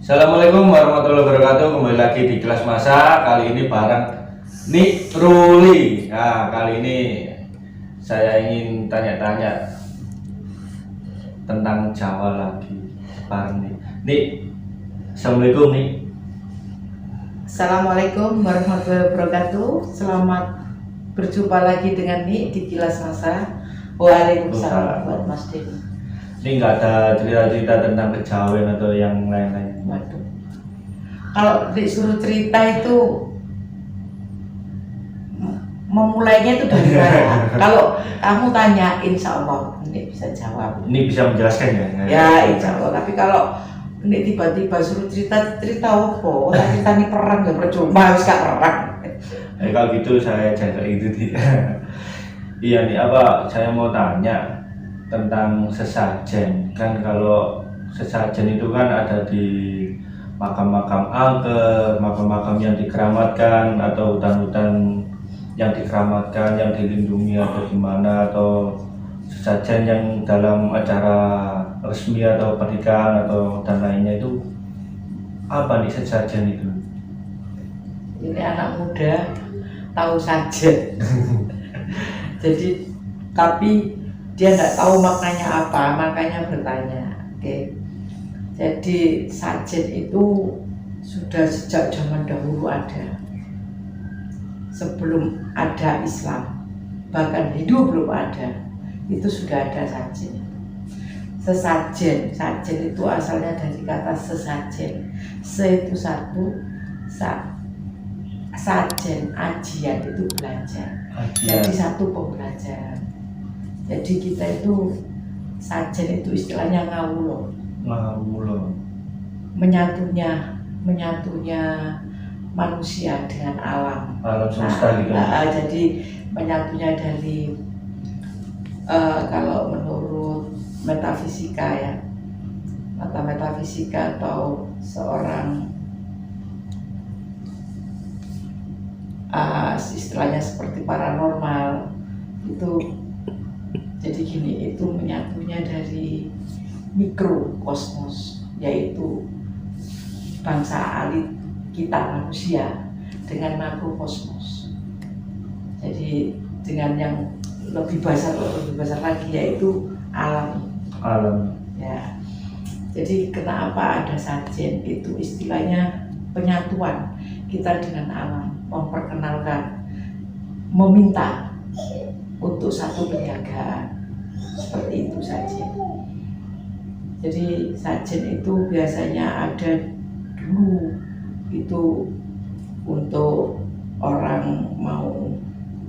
Assalamualaikum warahmatullahi wabarakatuh. Kembali lagi di kelas masa. Kali ini bareng Nik Ruli. Nah, kali ini saya ingin tanya-tanya tentang Jawa lagi. Bareng Nik. Assalamualaikum Nik. Assalamualaikum warahmatullahi wabarakatuh. Selamat berjumpa lagi dengan Nik di Kilas Masa. Waalaikumsalam buat Mas Denny. Ini nggak ada cerita-cerita tentang kejawen atau yang lain-lain. Waduh. Kalau disuruh cerita itu memulainya itu dari mana? Kalau kamu tanya, insya Allah Nik bisa jawab. Ini bisa menjelaskan ya? Ya, insya Allah. Tapi kalau Nik tiba-tiba suruh cerita apa? Cerita ini perang ya percuma, harus gak perang. Kalau gitu saya jaga itu Iya nih, saya mau tanya tentang sesajen. Kan kalau sesajen itu kan ada di makam-makam angker, makam-makam yang dikeramatkan, atau hutan-hutan yang dikeramatkan, yang dilindungi atau gimana, atau sesajen yang dalam acara resmi atau pernikahan atau dan lainnya. Itu apa nih sesajen itu? Ini anak muda tahu sajen. Jadi tapi dia nggak tahu maknanya apa, makanya bertanya. Oke. Jadi sajen itu sudah sejak zaman dahulu ada, sebelum ada Islam, bahkan Hindu belum ada, itu sudah ada sajen. Sesajen, sajen itu asalnya dari kata sesajen. Se itu satu, sajen, ajian itu belajar. Jadi satu pembelajaran. Jadi kita itu sajen itu istilahnya ngawulo. Ngawulo. Menyatunya manusia dengan alam. Alam semesta gitu. Jadi menyatunya dari kalau menurut metafisika ya, mata metafisika atau seorang istilahnya seperti paranormal itu. Jadi gini, itu menyatunya dari mikrokosmos, yaitu bangsa alit kita manusia dengan makrokosmos. Jadi dengan yang lebih besar lagi, yaitu alam. Alam. Ya. Jadi kenapa ada sajen? Itu istilahnya penyatuan kita dengan alam, memperkenalkan, meminta untuk satu penjagaan, seperti itu saja. Jadi sajen itu biasanya ada dulu itu untuk orang mau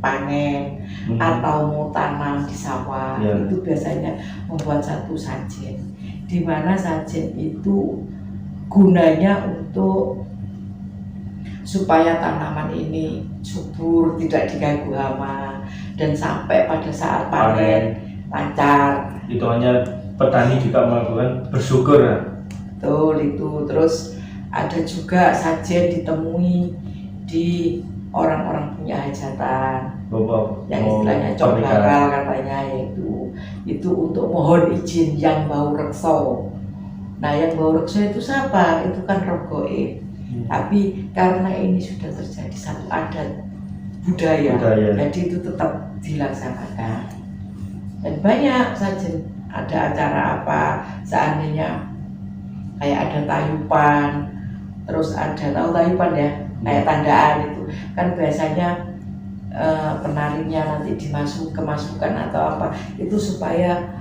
panen atau mau tanam di sawah, itu biasanya membuat satu sajen, di mana sajen itu gunanya untuk supaya tanaman ini subur, tidak diganggu hama, dan sampai pada saat panen lancar. Itu hanya petani juga melakukan bersyukur ya? Betul itu. Terus ada juga sajen ditemui di orang-orang punya hajatan, yang istilahnya cok bakal katanya, yaitu itu untuk mohon izin yang bau rekso. Nah, yang bau rekso itu siapa? Itu kan roh goib. Tapi karena ini sudah terjadi satu adat budaya, jadi itu tetap dilaksanakan. Dan banyak saja ada acara apa, seandainya kayak ada tayupan, terus ada, tahu tayupan ya, kayak tandaan itu kan biasanya penarinya nanti kemasukan atau apa, itu supaya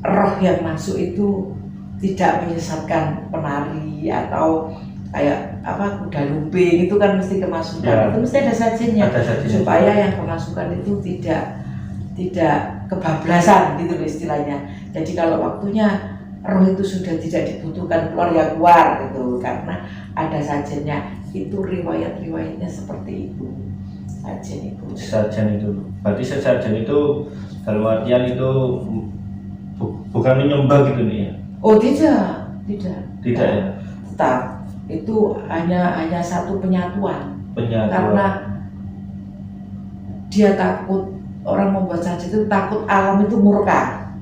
roh yang masuk itu tidak menyesatkan penari, atau kayak kuda lumping itu kan mesti kemasukan, itu mesti ada sajennya, supaya yang kemasukan itu tidak kebablasan gitu loh istilahnya. Jadi kalau waktunya roh itu sudah tidak dibutuhkan, keluar ya keluar gitu, karena ada sajennya. Itu riwayatnya seperti itu. Sajen itu berarti sesajen itu dalam artian itu bukan menyembah gitu nih ya? Oh tidak ya? Tetap itu hanya satu penyatuan. Karena dia takut, orang membuat sajen itu takut alam itu murka.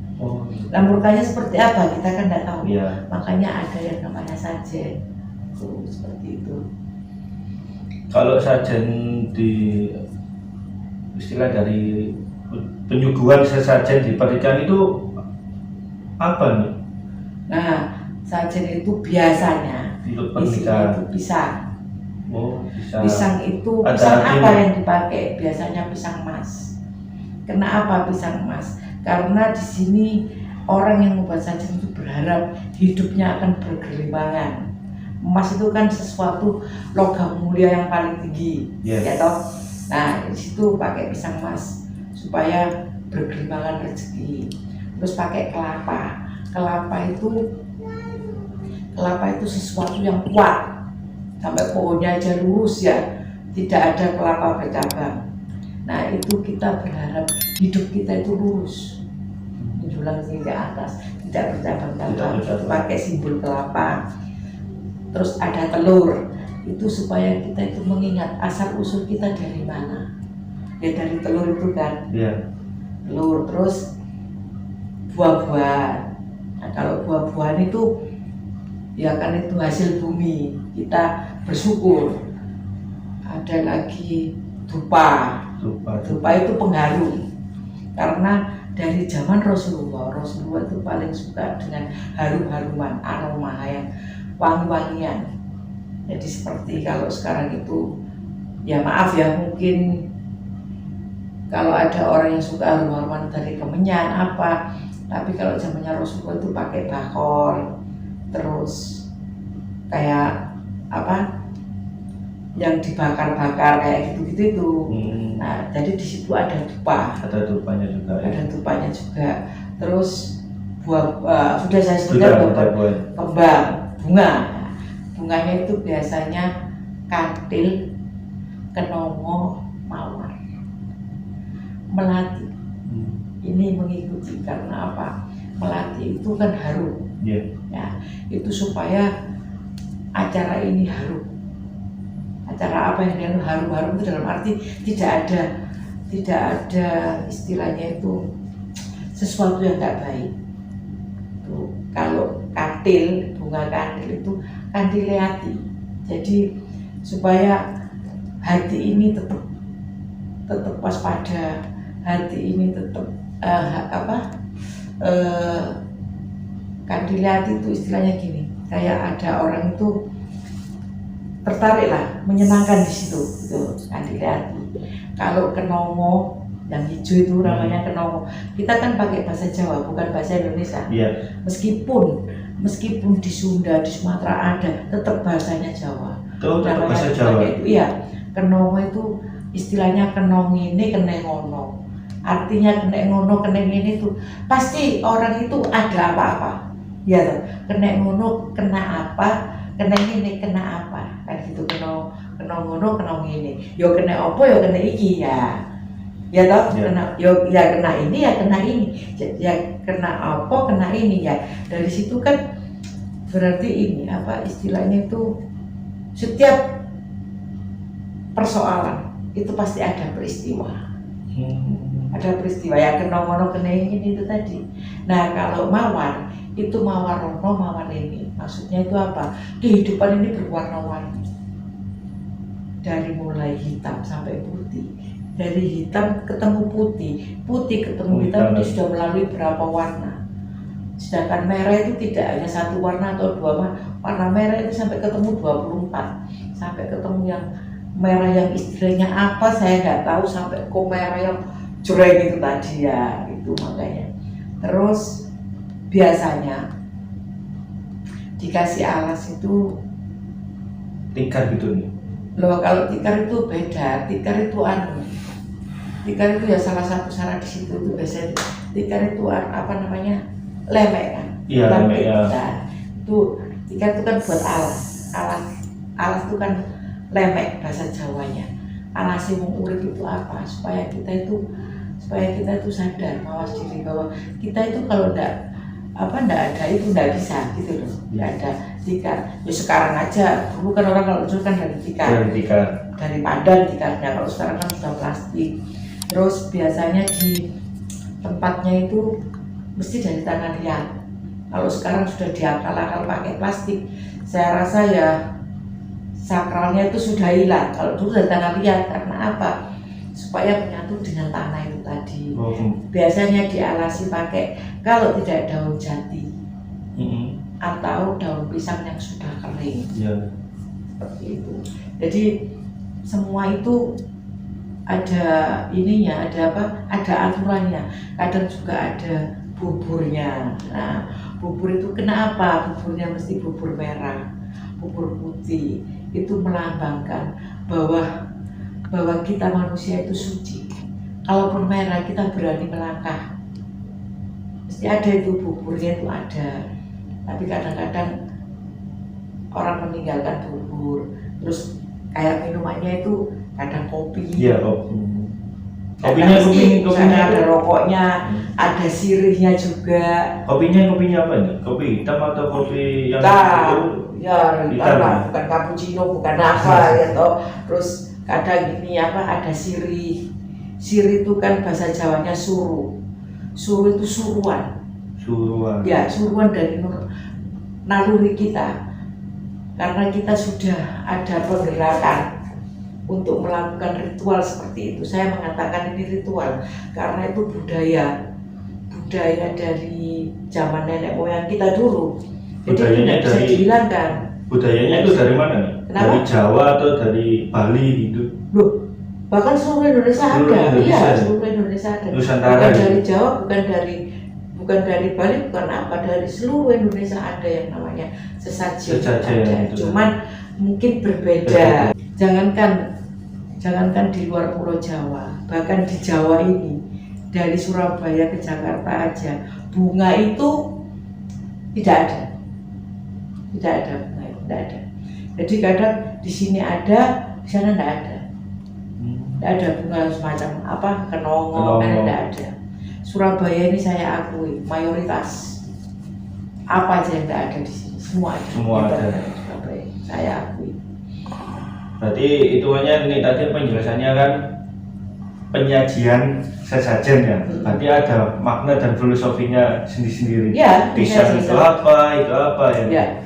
Nah, murkanya seperti apa kita kan tidak tahu. Makanya ada yang namanya sajen. Tuh, seperti itu. Kalau sajen di istilah dari penyuguhan sesajen di pernikahan itu apa nih? Nah, sajen itu biasanya Untuk isinya pernikahan. itu pisang. Oh, Pisang itu ada pisang apa ini. yang dipakai? Biasanya pisang emas. Kenapa pisang emas? Karena di sini orang yang membuat sajen itu berharap hidupnya akan bergelimpangan. Emas itu kan sesuatu logam mulia yang paling tinggi, Yes. ya toh. Nah, di situ pakai pisang emas supaya bergelimpangan rezeki. Terus pakai kelapa. Kelapa itu sesuatu yang kuat. Sampai pohonnya aja lurus ya, tidak ada kelapa bercabang. Nah, itu kita berharap hidup kita itu lurus, menjulang ke atas, tidak bercabang-cabang. Pakai simbol kelapa. Terus ada telur, itu supaya kita itu mengingat asal usul kita dari mana. Ya dari telur itu kan. Iya. Telur. Terus buah-buahan. Nah, kalau buah-buahan itu ya kan itu hasil bumi, kita bersyukur. Ada lagi dupa itu pengharum, karena dari zaman Rasulullah itu paling suka dengan harum-haruman, aroma yang wangi-wangian. Jadi seperti kalau sekarang itu ya maaf ya, mungkin kalau ada orang yang suka harum-haruman dari kemenyan apa, tapi kalau zamannya Rasulullah itu pakai bakor, terus kayak apa yang dibakar-bakar kayak gitu-gitu itu. Nah, jadi di situ ada dupa. Ada dupanya juga. Ada dupanya juga. Terus sudah saya sebutkan kembang, bunga. Bunganya itu biasanya kantil, kenongo, mawar, melati. Ini mengikuti karena apa? Melati itu kan harum. Yeah. Ya, itu supaya acara ini harum. Acara apa yang harum-harum itu dalam arti tidak ada istilahnya itu sesuatu yang tidak baik. Tuh, kalau kantil, bunga kantil itu kandil hati. Jadi supaya hati ini tetap waspada, hati ini tetap kandil hati itu istilahnya gini, kayak ada orang itu tertarik lah, menyenangkan di situ, itu kandil hati. Kalau kenongo yang hijau itu namanya kenongo. Kita kan pakai bahasa Jawa, bukan bahasa Indonesia. Yeah. Meskipun di Sunda, di Sumatera ada, tetap bahasanya Jawa. Itu tetap bahasa Jawa. Itu, iya, kenongo itu istilahnya kenong ini kenengono. Artinya kenengono keneng ini tuh pasti orang itu ada apa-apa. Ya toh, kenengono kena apa, keneng ini kena apa. Kan gitu, kenongono kenong ini. Yo kena apa yo kena iki ya. Ya toh, kena ya kena ini ya kena ini. Ya kena apa kena ini ya. Dari situ kan berarti ini apa istilahnya itu setiap persoalan itu pasti ada peristiwa. Ada peristiwa ya kenongono kena ini itu tadi. Nah, kalau mawar itu mawar rono mawar ini. Maksudnya itu apa? Kehidupan ini berwarna-warni. Dari mulai hitam sampai putih. Dari hitam ketemu putih, putih ketemu hitam ini sudah melalui berapa warna. Sedangkan merah itu tidak hanya satu warna atau dua warna merah itu sampai ketemu 24. Sampai ketemu yang merah yang istilahnya apa saya nggak tahu, sampai ke merah yang jreng itu tadi ya, itu makanya. Terus biasanya dikasih alas itu tikar gitu nih. Loh, kalau tikar itu beda. Tikar itu ya salah satu syarat di situ itu biasanya tikar itu apa namanya, lemek kan? Iya, lemek ya. Nah, itu tikar itu kan buat alas itu kan lemek bahasa Jawanya. Alas yang urip itu apa? Supaya kita itu sadar, mawas diri bahwa kita itu kalau ndak ada itu ndak bisa gitu loh. Ndak ada tikar. Ya sekarang aja, dulu kan orang kalau dulu kan dari tikar. Dari padan tikarnya, kalau sekarang kan sudah plastik. Terus biasanya di tempatnya itu mesti dari tangan liat. Kalau sekarang sudah diakal-akal pakai plastik, saya rasa ya sakralnya itu sudah hilang. Kalau dulu dari tanah liat, karena apa? Supaya menyatu dengan tanah itu tadi. Biasanya dialasi pakai, kalau tidak daun jati atau daun pisang yang sudah kering, seperti itu. Jadi semua itu ada ininya, ada apa? Ada aturannya. Kadang juga ada buburnya. Nah, bubur itu kenapa? Buburnya mesti bubur merah, bubur putih. Itu melambangkan bahwa kita manusia itu suci. Kalaupun merah, kita berani melangkah. Mesti ada itu buburnya, itu ada. Tapi kadang-kadang orang meninggalkan bubur, terus kayak minumannya itu kadang kopi. Iya, kopi. Kopinya ada rokoknya, ada sirihnya juga. Kopinya apa nih? Kopi hitam atau kopi yang ya hitam, bukan cappuccino, bukan apa ya toh. Terus kadang gini apa, ada sirih. Sirih itu kan bahasa Jawanya suruh. Suruh itu suruhan. Ya, suruhan dari naluri kita. Karena kita sudah ada penggerakan untuk melakukan ritual seperti itu. Saya mengatakan ini ritual karena itu budaya dari zaman nenek moyang kita dulu. Jadi budayanya tidak bisa dihilangkan. Budayanya itu dari mana nih? Kenapa? Dari Jawa atau dari Bali gitu? Loh, bahkan seluruh Indonesia ada. Iya, seluruh Indonesia ada. Bukan dari Jawa, bukan dari Bali, bukan apa, dari seluruh Indonesia ada yang namanya sesajen. Cuman mungkin berbeda. Jangankan di luar Pulau Jawa, bahkan di Jawa ini, dari Surabaya ke Jakarta aja, bunga itu tidak ada bunga itu, tidak ada. Jadi kadang di sini ada, di sana tidak ada. Tidak ada bunga semacam apa, kenongo. Kan tidak ada. Surabaya ini saya akui mayoritas apa aja yang tidak ada di sini, semua ada. Surabaya, saya akui. Berarti hitungannya ini tadi penjelasannya kan penyajian sesajen ya. Berarti ada makna dan filosofinya sendiri-sendiri. Ya, pisang itu apa ya.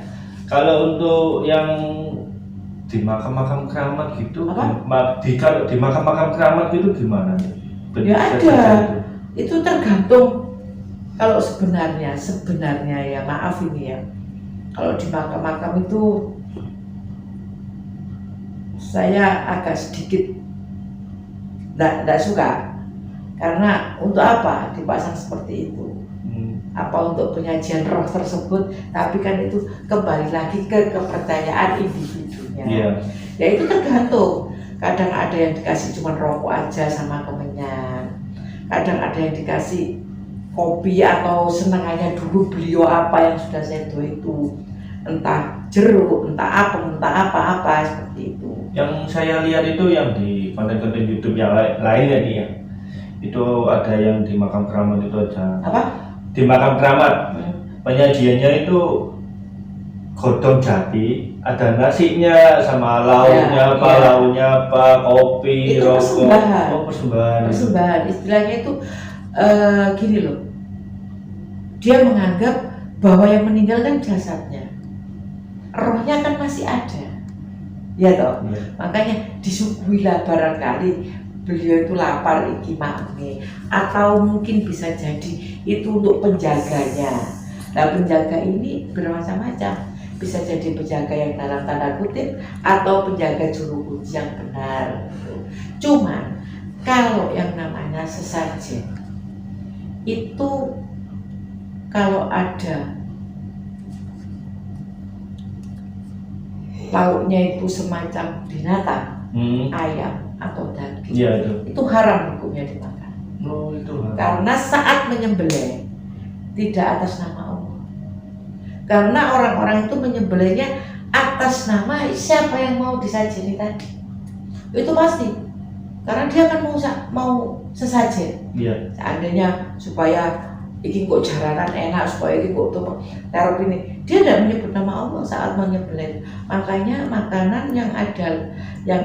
Kalau untuk yang di makam-makam keramat gitu, kalau di makam-makam keramat itu gimana? Ya ada. Itu tergantung. Kalau sebenarnya ya, maaf ini ya, kalau di makam-makam itu saya agak sedikit tidak suka. Karena untuk apa dipasang seperti itu? Apa untuk penyajian roh tersebut? Tapi kan itu kembali lagi ke kepercayaan individunya. Ya itu tergantung. Kadang ada yang dikasih cuma rokok aja sama kemenyan. Kadang ada yang dikasih kopi atau senangannya dulu beliau apa yang sudah sedo itu, entah jeruk, entah apa seperti itu. Yang saya lihat itu yang di konten-konten YouTube yang lain ya nih ya, itu ada yang di makam keramat itu aja. Apa? Di makam keramat penyajiannya itu godong jati, ada nasinya sama lauknya launya apa, kopi, itu rokok. Persembahan. Istilahnya itu gini loh, dia menganggap bahwa yang meninggal kan jasadnya, rohnya kan masih ada, ya toh. Makanya disuguhilah barangkali beliau itu lapar iki makne, atau mungkin bisa jadi itu untuk penjaganya. Nah, penjaga ini bermacam-macam, bisa jadi penjaga yang dalam tanda kutip atau penjaga juru kunci yang benar. Cuman kalau yang namanya sesajen itu, kalau ada lauknya itu semacam binatang, ayam atau daging, itu haram hukumnya dimakan. Itu haram. Karena saat menyembelih tidak atas nama Allah. Karena orang-orang itu menyembelihnya atas nama siapa yang mau disajeni tadi. Itu pasti. Karena dia kan mau sesajen. Seandainya supaya iki kok jaranan enak, supaya iki kok taruh ini, dia tidak menyebut nama Allah saat menyembelih. Makanya makanan yang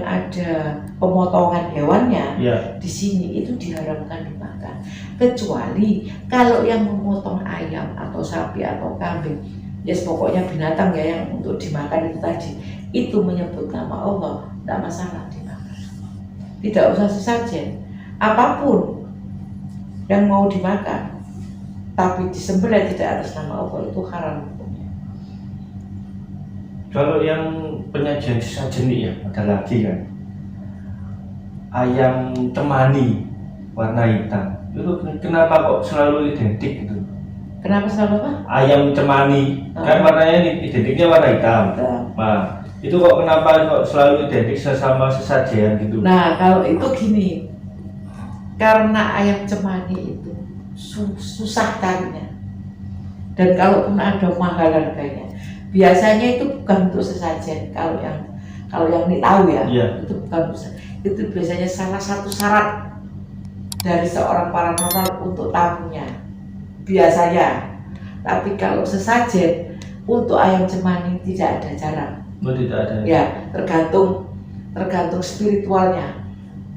ada pemotongan hewannya di sini itu diharamkan dimakan, kecuali kalau yang memotong ayam atau sapi atau kambing, pokoknya binatang ya yang untuk dimakan itu tadi, itu menyebut nama Allah, tidak masalah dimakan. Tidak usah sesajen, apapun yang mau dimakan, tapi disembelih tidak atas nama Allah itu haram hukumnya. Kalau yang penyajian sesajen nih ya, ada lagi kan, ayam cemani warna hitam. Itu kenapa kok selalu identik gitu? Kenapa selalu apa? Ayam cemani kan warnanya identiknya warna hitam. Nah, itu kok kenapa kok selalu identik sesama sesajian gitu? Nah, kalau itu gini, karena ayam cemani itu susah carinya, dan kalaupun ada mahal harganya, biasanya itu bukan untuk sesajen. Kalau yang ini tahu ya, itu bukan, itu biasanya salah satu syarat dari seorang paranormal untuk tamunya biasanya. Tapi kalau sesajen untuk ayam cemani tidak ada jarang. Tidak ada. Ya, tergantung spiritualnya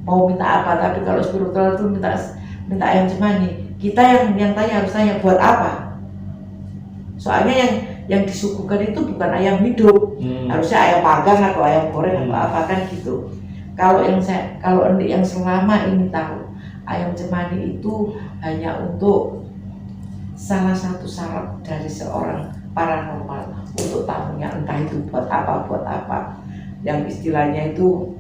mau minta apa. Tapi kalau spiritual itu minta ayam cemani, kita yang tanya harus tanya buat apa. Soalnya yang disuguhkan itu bukan ayam hidup, harusnya ayam panggang atau ayam goreng atau apa kan gitu. Kalau yang selama ini tahu, ayam cemani itu hanya untuk salah satu syarat dari seorang paranormal untuk tamunya, entah itu buat apa, yang istilahnya itu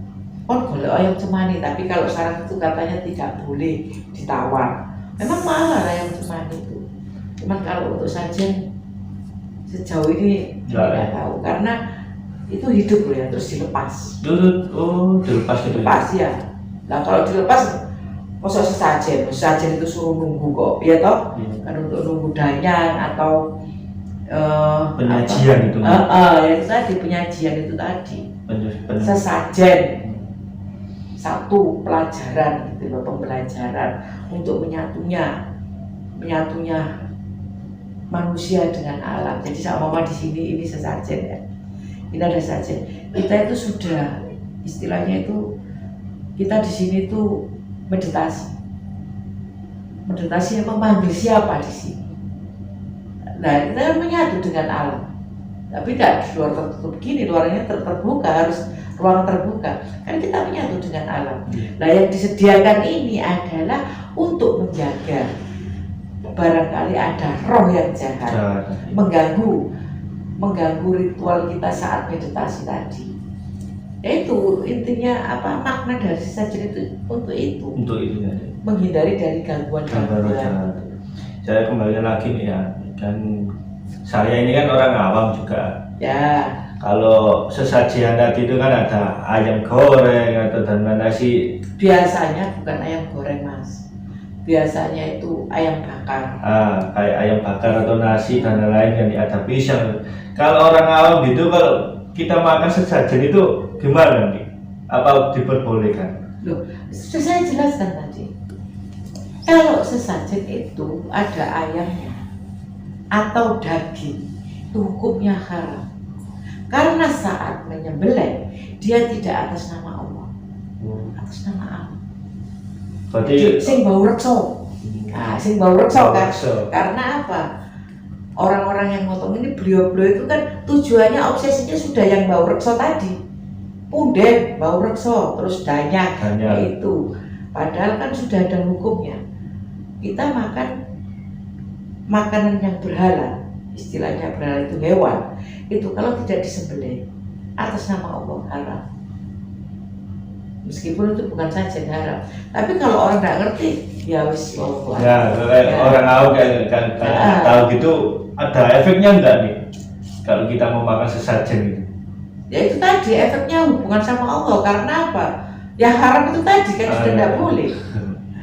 golek ayam cemani, tapi kalau syarat itu katanya tidak boleh ditawar. Memang mahal ayam cemani itu, cuman kalau untuk sajen sejauh ini tidak tahu, karena itu hidup loh ya, terus dilepas. Dilepas ya. Nah kalau dilepas, masa sesajen itu suruh nunggu kok, ya toh? Kan untuk nunggu danyang atau penyajian itu. Itu tadi penyajian itu tadi. Sesajen satu pelajaran gitu loh, pembelajaran untuk menyatunya manusia dengan alam. Jadi sama mama di sini ini sesajen ya. Ini ada sesajen. Kita itu sudah istilahnya itu kita di sini itu meditasi yang memanggil siapa di sini. Nah kita kan menyatu dengan alam, tapi tidak di luar tertutup gini, luarnya terbuka, harus ruang terbuka. Kan kita menyatu dengan alam. Nah yang disediakan ini adalah untuk menjaga, barangkali ada roh yang jahat mengganggu ritual kita saat meditasi tadi. Yaitu intinya apa, makna dari sesajen itu untuk itu ya. Menghindari dari gangguan-gangguan. Saya kembali lagi nih ya, dan saya ini kan orang awam juga ya. Kalau sesajian tadi itu kan ada ayam goreng atau dan nasi. Biasanya bukan ayam goreng mas, biasanya itu ayam bakar. Kayak ayam bakar atau nasi dan lain-lain, kan ada pisang. Kalau orang awam gitu, kalau kita makan sesajen itu gimana nih? Apa diperbolehkan? Loh, sudah saya jelaskan tadi. Kalau sesajen itu ada ayamnya atau daging, itu hukumnya haram. Karena saat menyembelih dia tidak atas nama Allah, atas nama Allah. Berarti sing bau rekso. Nah, sing bau rekso kan? Karena apa? Orang-orang yang motong ini, beliau-beliau itu kan tujuannya, obsesinya sudah yang bau rekso tadi, punden, bau rekso, terus danyak. Itu padahal kan sudah ada hukumnya. Kita makan makanan yang berhalal, istilahnya berhalal itu hewan, itu kalau tidak disembelih atas nama Allah haram. Meskipun itu bukan saja haram, tapi kalau orang nggak ngerti ya wis orang tahu kan tahu gitu, ada efeknya enggak nih kalau kita mau makan sesajen gitu? Ya itu tadi efeknya hubungan sama Allah. Karena apa? Ya haram itu tadi kan sudah tidak boleh,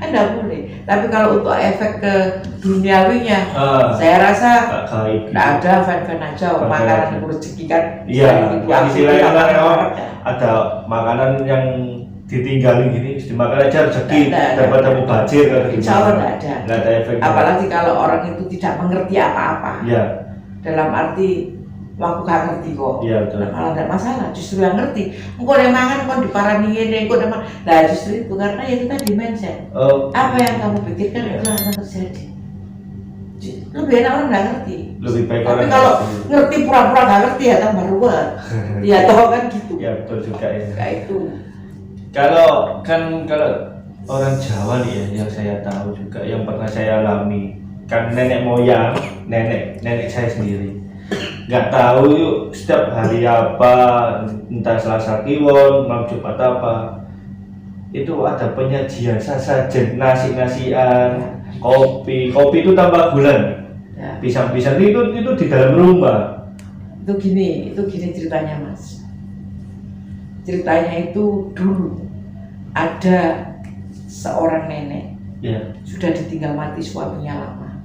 kan tidak boleh. Tapi kalau untuk efek ke duniawinya, saya rasa tidak ada, fan-fan aja. Makanan rezeki kan. Iya, istilahnya kan ada makanan yang ditinggalin gini, dimakan aja rezeki, daripada mubazir kan. Insya Allah tidak ada efeknya. Apalagi kalau orang itu tidak mengerti apa-apa. Iya. Dalam arti aku gak ngerti kok. Iya betul. Malah tidak masalah, justru yang ngerti. Engkau udah mangan, kau diparani ini, engkau udah mangan. Nah justru itu karena itu tadi mindset. Apa yang kamu pikirkan itu akan terjadi. Lebih enak orang nggak ngerti. lebih baik Tapi orang kalau ngerti pura-pura nggak ngerti ya tambah ruwet. Ya tahu kan gitu. ya betul juga ya. Kayak itu. Kalau orang Jawa nih ya, yang saya tahu juga, yang pernah saya alami, kan nenek moyang, nenek saya sendiri, nggak tahu yuk setiap hari apa, entah Selasa Kliwon, malam Jumat apa, itu ada penyajian sasajen, nasi-nasian, kopi itu tambah gula, Ya. pisang-pisang itu di dalam rumah. Itu gini ceritanya Mas. Ceritanya itu dulu ada seorang nenek Ya. sudah ditinggal mati suaminya lama.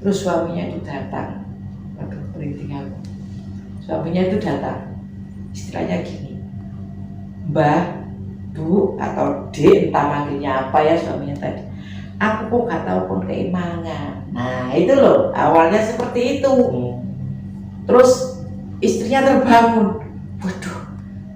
Terus suaminya itu datang, waduh merinding aku. Suaminya itu datang, istilahnya gini, Mbah, Bu atau D, entah manggilnya apa ya suaminya tadi. Aku kok gak tahu pun keimangan. Nah itu loh, awalnya seperti itu. Terus istrinya terbangun, waduh,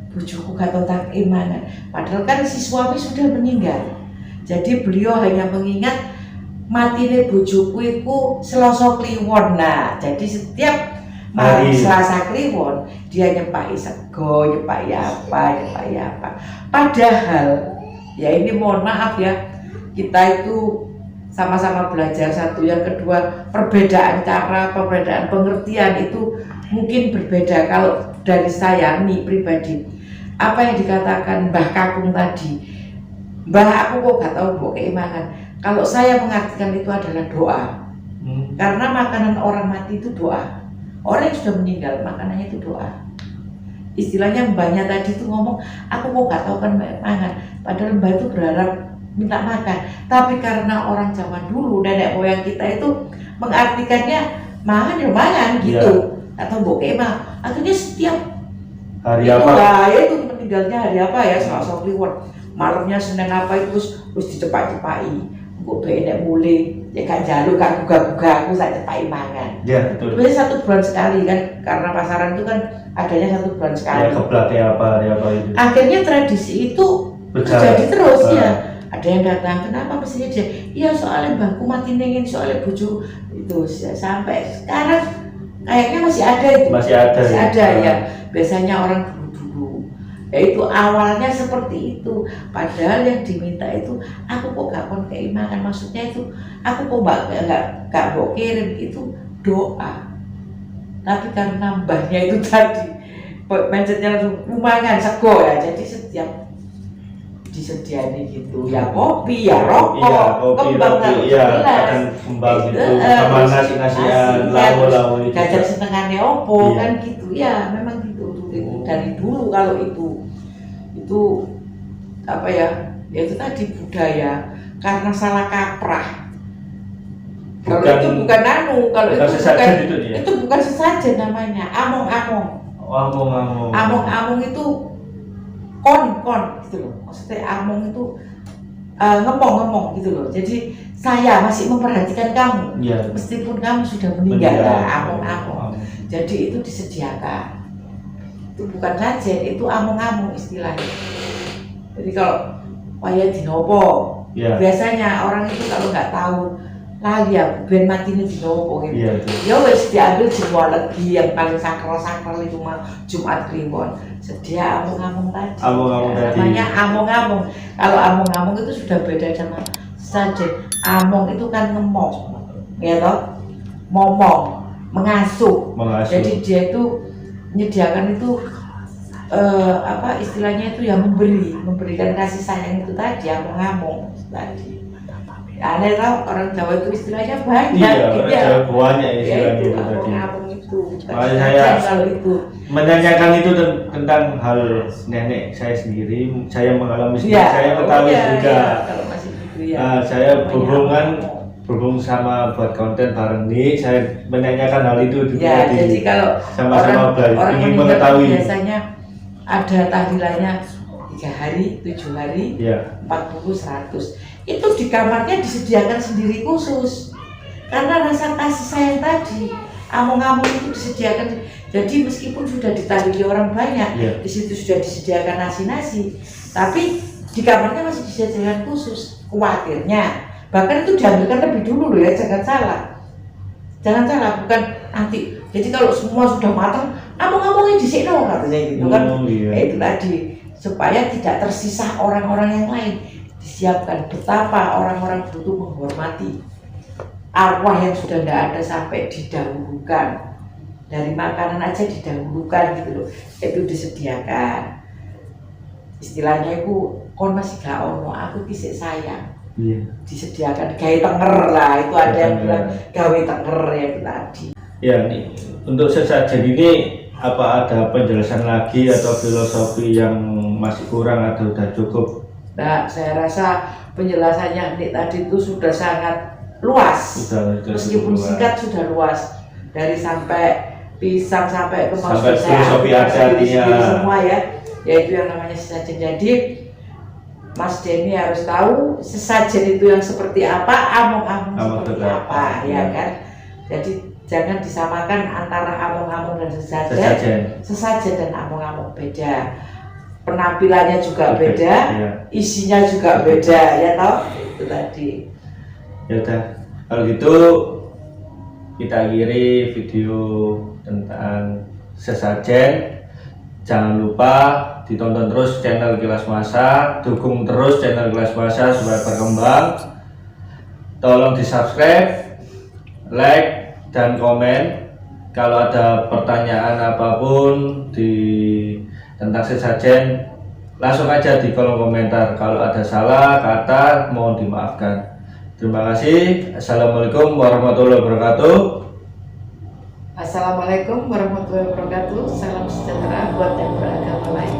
bojoku gak tahu tentang keimangan. Padahal kan si suami sudah meninggal. Jadi beliau hanya mengingat matine bojoku iku Selasa Kliwon. Nah, jadi setiap malam Selasa Kliwon dia nyepai sego, nyepai apa. Padahal ya ini mohon maaf ya, kita itu sama-sama belajar satu, yang kedua perbedaan cara, perbedaan pengertian itu mungkin berbeda. Kalau dari saya nih pribadi, apa yang dikatakan Mbah Kakung tadi, Mbah aku kok gak tahu bu keimangan. Kalau saya mengartikan itu adalah doa, karena makanan orang mati itu doa. Orang yang sudah meninggal makanannya itu doa. Istilahnya mbahnya tadi itu ngomong, aku kok gak tahu kan keimangan. Padahal mbah itu berharap minta makan. Tapi karena orang zaman dulu, nenek moyang kita itu mengartikannya makan ya makan gitu, atau bu keimangan. Akhirnya setiap hari itu, apa? Ya itu meninggalnya hari apa ya, Selasa Kliwon. Malamnya Senin apa itu terus dicepak-cepai. Kok benek mulai ya kan jalur kan buka-buka aku saya cepai mangan. Ya betul. Biasanya 1 bulan sekali kan, karena pasaran itu kan adanya 1 bulan sekali. Ya keblaknya apa itu. Akhirnya tradisi itu terjadi terus ya. Ada yang datang, kenapa mestinya dia? Iya soalnya mbahku mati nengin, soalnya bojo itu sampai sekarang kayaknya masih ada itu. Masih ada ya. Biasanya orang ya itu awalnya seperti itu, padahal yang diminta itu aku kok gak kon keimangan, maksudnya itu aku kok gak mau kirim, itu doa. Tapi karena mbahnya itu tadi mindsetnya langsung lumayan sego ya, jadi setiap disediani gitu ya kopi ya rokok, kembang kembang itu sama nasi-nasian, lawo-lawo itu jajan setengahnya opo kan gitu ya, memang gitu dari dulu. Kalau itu apa ya itu tadi budaya, karena salah kaprah. Kalau itu bukan kalau itu bukan sesajen namanya, among-among itu kon gitu loh, maksudnya among itu ngomong gitu loh. Jadi saya masih memperhatikan kamu meskipun kamu sudah meninggal. Among-among. Jadi itu disediakan, itu bukan sajen, itu among-among istilahnya. Jadi kalau waya dinopo, biasanya orang itu kalau nggak tahu lagi ya ben mati ini dinopo gitu. Ya wes diambil semua lagi yang paling sakral itu mah Jumat Kliwon. Sedia among-among tadi. Namanya among-among. Kalau among-among itu sudah beda sama sajen. Among itu kan ngemong, ya toh, ngomong, mengasuh. Jadi dia itu menyediakan itu apa istilahnya itu ya memberikan kasih sayang itu tadi, among-among tadi. Aneh tau, orang Jawa itu istilahnya banyak. Iya, banyak istilahnya itu tadi. Among-among itu. Saya kalau itu menanyakan itu tentang hal nenek saya sendiri, saya mengalami sendiri, saya ketahui juga. Kalau masih gitu ya. Saya berhubung sama buat konten bareng nih, saya menanyakan hal itu juga. Jadi kalau sama-sama orang ingin mengetahui. Biasanya ada tahlilannya 3 hari, 7 hari, 40, 100. Itu di kamarnya disediakan sendiri khusus. Karena rasa kasih sayang tadi, among-among itu disediakan. Jadi meskipun sudah ditahlili orang banyak, di situ sudah disediakan nasi-nasi, tapi di kamarnya masih disediakan khusus. Khawatirnya, bahkan itu diambilkan lebih dulu loh ya, jangan salah. Jangan salah, bukan nanti. Jadi kalau semua sudah matang, ngomong-ngomongin di sini katanya gitu kan. Iya. Itu tadi supaya tidak tersisa orang-orang yang lain. Disiapkan betapa orang-orang butuh menghormati arwah yang sudah tidak ada sampai didahulukan. Dari makanan aja didahulukan gitu loh. Itu disediakan. Istilahnya itu kon masih gak ono, aku kisik sayang. Iya. Disediakan gawe tenger lah, itu ada yang bilang gawe tenger ya itu tadi. Ya, nih untuk sesajen ini apa ada penjelasan lagi atau filosofi yang masih kurang atau sudah cukup? Nah, saya rasa penjelasannya ini tadi itu sudah sangat luas. Meskipun singkat sudah luas. Dari sampai pisang sampai ke sampai filosofi hati-hatinya semua ya, yaitu yang namanya sesajen. Jadi Mas Denny harus tahu sesajen itu yang seperti apa, among-among seperti apa, ya kan? Jadi jangan disamakan antara among-among dan sesajen. Sesajen dan among-among beda. Penampilannya juga beda, ya. Isinya juga beda, ya toh? Itu tadi. Ya udah, kalau gitu kita akhiri video tentang sesajen. Jangan lupa ditonton terus channel Kilas Masak, dukung terus channel Kilas Masak supaya berkembang. Tolong di subscribe, like, dan komen. Kalau ada pertanyaan apapun tentang sesajen, langsung aja di kolom komentar. Kalau ada salah kata mohon dimaafkan. Terima kasih. Assalamualaikum warahmatullahi wabarakatuh. Assalamualaikum warahmatullahi wabarakatuh. Salam sejahtera buat yang beragama lain.